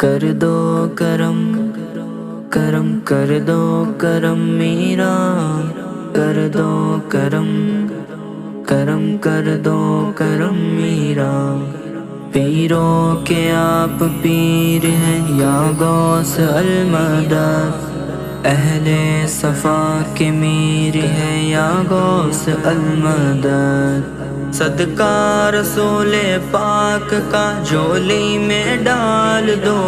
کر دو کرم کرم کر دو کرم میرا، کر دو کرم کرم کر دو کرم میرا۔ پیروں کے آپ پیر ہیں یا غوث المدد، اہل صفا کے میر ہے یا غوث المدد۔ صدقہ رسول پاک کا جھولی میں ڈال دو،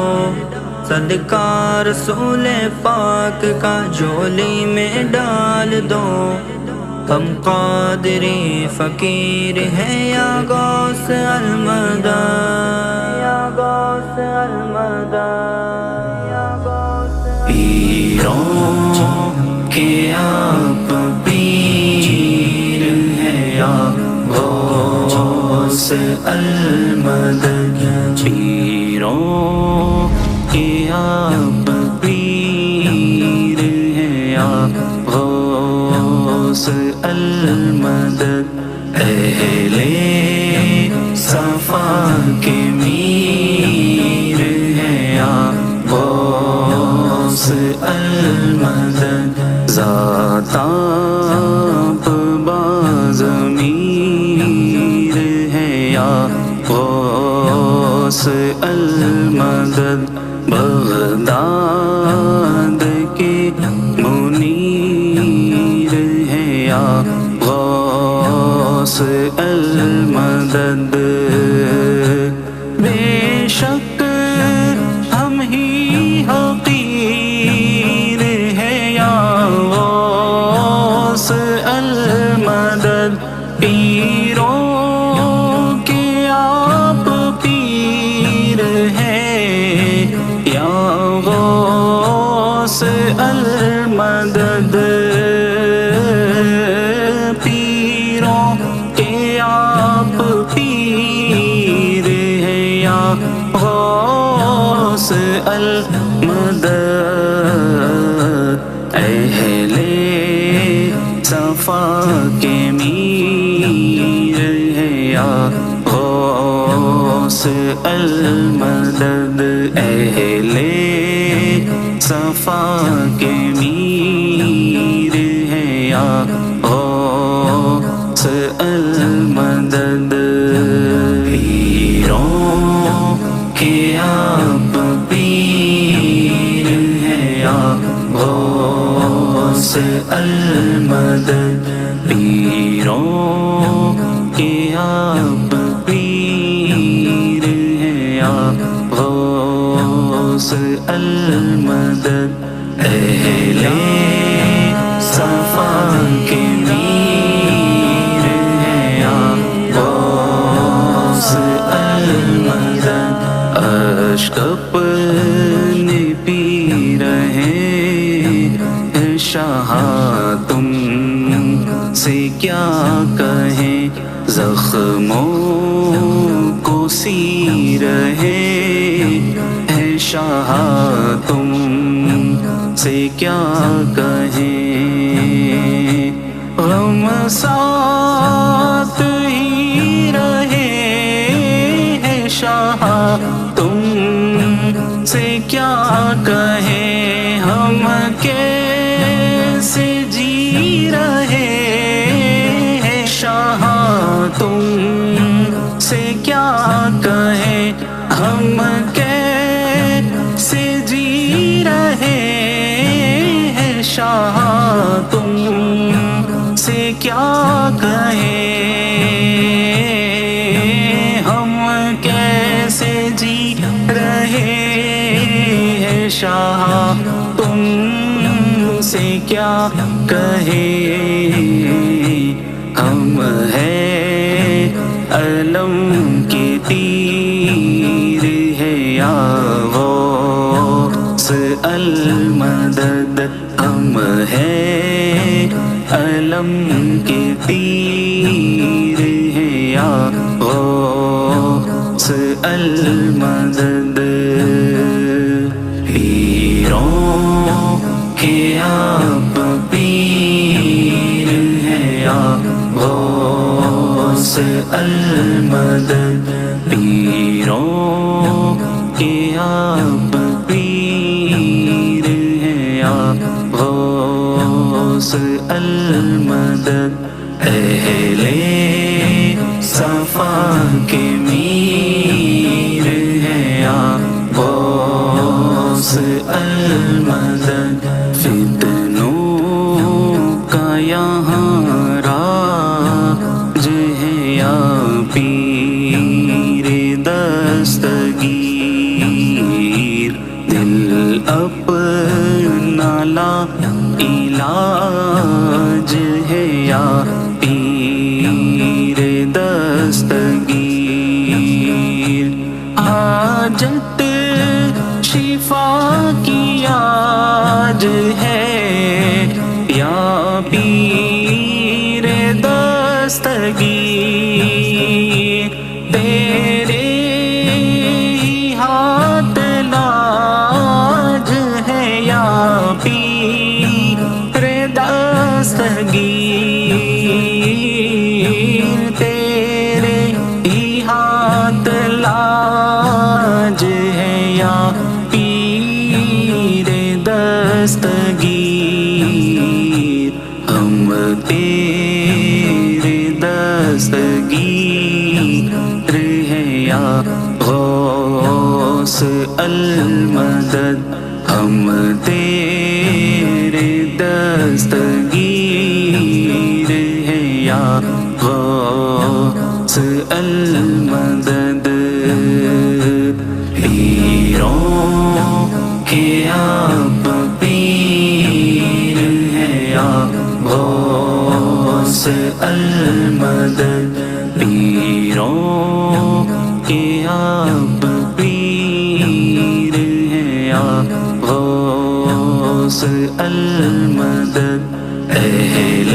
صدقہ رسول پاک کا جھولی میں ڈال دو۔ ہم قادری فقیر ہیں یا غوث المدد، یا غوث المدد، یا غوث المدد۔ پیروں کے آپ پیر ہیں یا غوث المدد، پیروں کے آپ پیر ہیں یا غوث المدد۔ اہل صفا کے میر ہیں یا غوث المدد۔ ذات آپ بازمیر ہیں یا غوث المدد۔ بغداد کے منیر ہیں یا غوث المدد۔ بے شک ہم ہی حقیر ہیں یا غوث المدد۔ پیروں کے آپ پیر ہیں یا غوث المدد۔ پیروں کے آپ پیر ہیں یا غوث المدد۔ اہل صفا کے میر ہیں یا غوث المدد۔ اہل صفا کے میر ہیں یا غوث المدد۔ پیروں کے آپ پیر ہیں یا غوث المدد، پیروں کے آپ پیر ہیں یا غوث المدد۔ اہل صفا کے میر ہیں یا غوث المدد۔ اشک اپنے پی رہے ہیں شاہ تم سے کیا کہیں، زخموں کو سی رہے ہیں شاہ تم سے کیا کہیں۔ غم ساتھ ہی رہے ہیں شاہ تم سے کیا کہیں، ہم کیسے جی رہے ہیں شاہ تم سے کیا کہیں، ہم کیسے جی رہے ہیں شاہ تم سے کیا کہیں، ہم کیسے جی رہے ہیں شاہ تم سے کیا کہیں۔ ہم ہیں علم کے تیر ہیں یا غوث المدد، ہم ہیں علم کے تیر ہیں یا غوث المدد۔ پیروں کے آپ پیر ہیں یا غوث المدد، پیروں کے آپ غوث المدد اہل صفا کے میر ہے یا غوث المدد فتنوں کا یہاں راج ہے یا پیر دستگیر دل اپنا لا علاج ہے یا پیر دستگیر حاجت شفا کی آج ہے یا پیر دستگیر تیرے ہی ہاتھ لاج ہے یا پیر دستگیر تیرے ہی ہاتھ لاج ہے یا پیر دستگیر ہم تیرے دستگیر ہے یا غوث المدد ہم تیرے دستگیر ہے یا غوث المدد پیروں کے آپ پیر ہے یا غوث المدد پیروں کے آپ پیر ہے یا غوث المدد اہل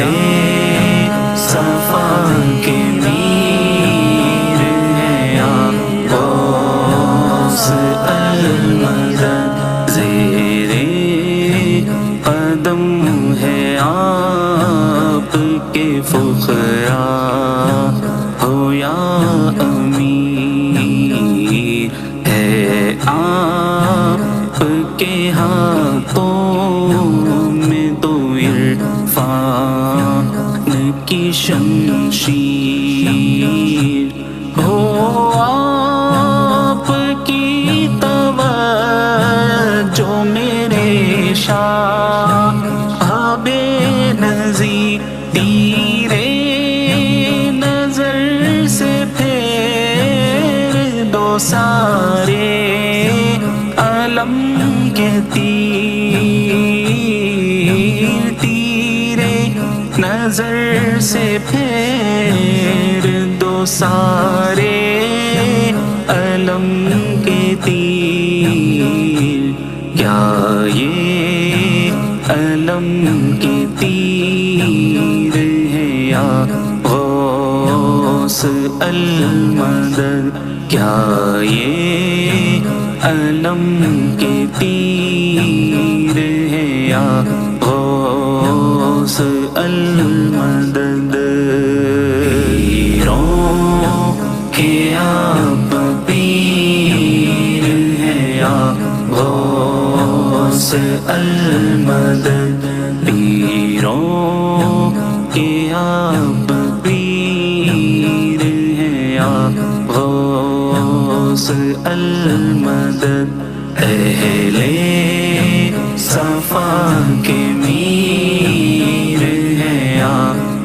صفا کے میر ہے یا غوث المدد زیر قدم ہے آپ کے فقراء ہو یا امیر ہے آپ کے ہاتھوں میں تو عرفان کی شمشیر ہو آپ کی توجہ میرے شاہ بے نظیر تیرے نظر سے پھیر دو سارے علم کے تیر تیرے نظر سے پھیر دو سارے علم کے تیر کیا یہ علم کے تیر ہے یا غوث المدد کیا یہ علم کے تیر ہے یا غوث المدد پیروں کے آپ پیر ہے یا غوث المدد پیروں کے آپ پیر ہے یا غوث المدد اہل صفا کے میر ہے یا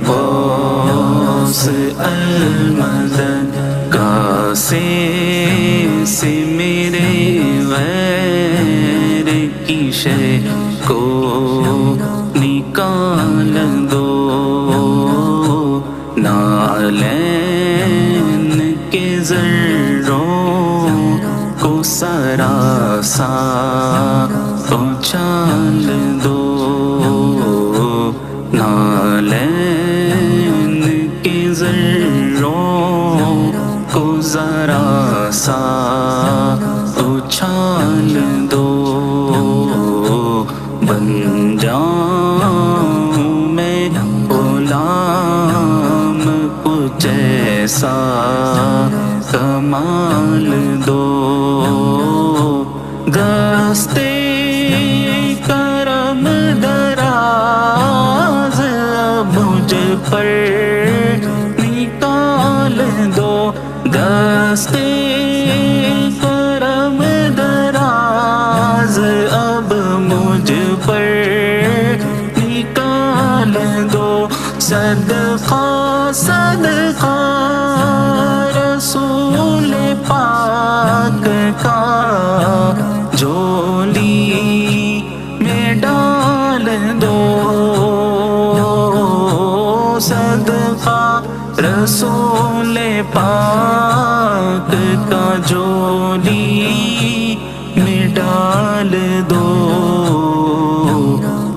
غوث المدد کاسے سے میرے غیر کی شے کو نکال دو نعلین کے ذروں کو سراسا اچھال دو نعلین کے ذروں کو ذرا سا اچھال دو بن جاؤں میں غلام کچھ ایسا کمال دو دستے کرم درا مجھ پر نکال دو دستے کرم دراز اب مجھ پر نکال دو صدقہ صدقہ رسول پاک کا جھولی میں ڈال دو صدقہ رسول پاک کا جھولی میں ڈال دو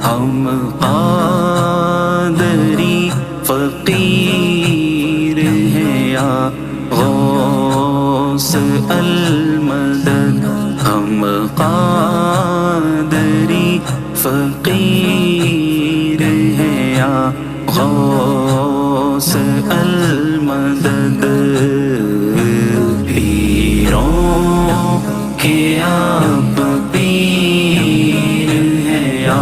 ہم قادری فقیر ہیں یا غوث المدد ہم قادری فقیر ہیں یا غوث المدد پیروں کے آپ پیر ہیں یا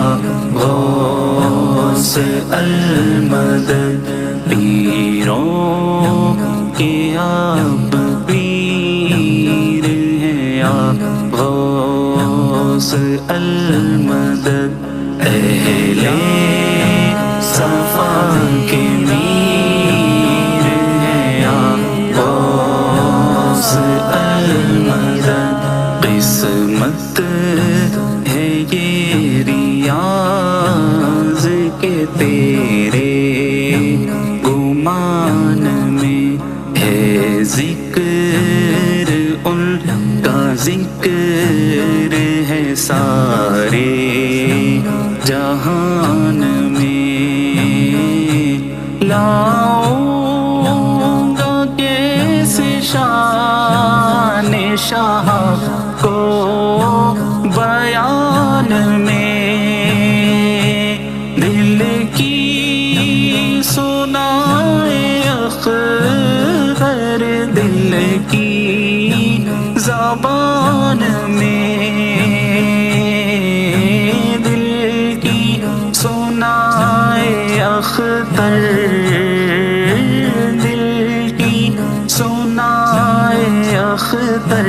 غوث المدد پیروں کے آپ پیر ہیں یا غوث المدد اہل صفا کے میر ہیں یا غوث المدد قسمت ہے یہ ریاض کے تیرے گمان میں ہے ذکر ان کا ذکر ہے سارے جہان میں لاؤں گا کیسے شان شاہ کو بیان میں دل کی سنائے اخبار دل کی زبان میں دل کی سنائے اختر دل کی سنائے اختر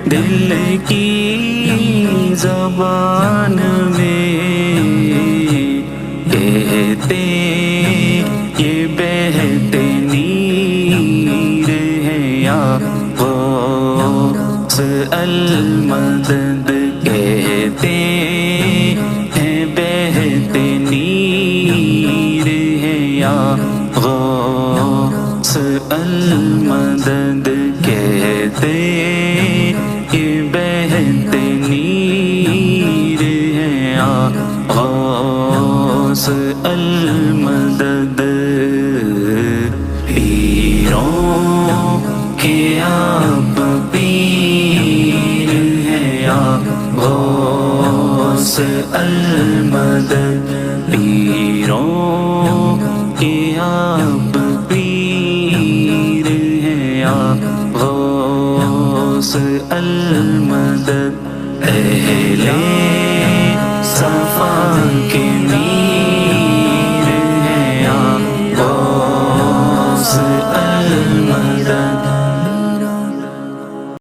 دل کی زبان میں کہتے یہ بہتے نیر ہے یا غوث المدد کہتے ہیں بہتے نیر ہے یا غوث المدد کہتے یہ بہتے نیر ہے یا غوث المدد پیروں کے آپ پیر ہیں یا غوث المدد پیروں کے آپ پیر ہیں یا غوث المدد اہل صفا کے میر ہیں یا غوث المدد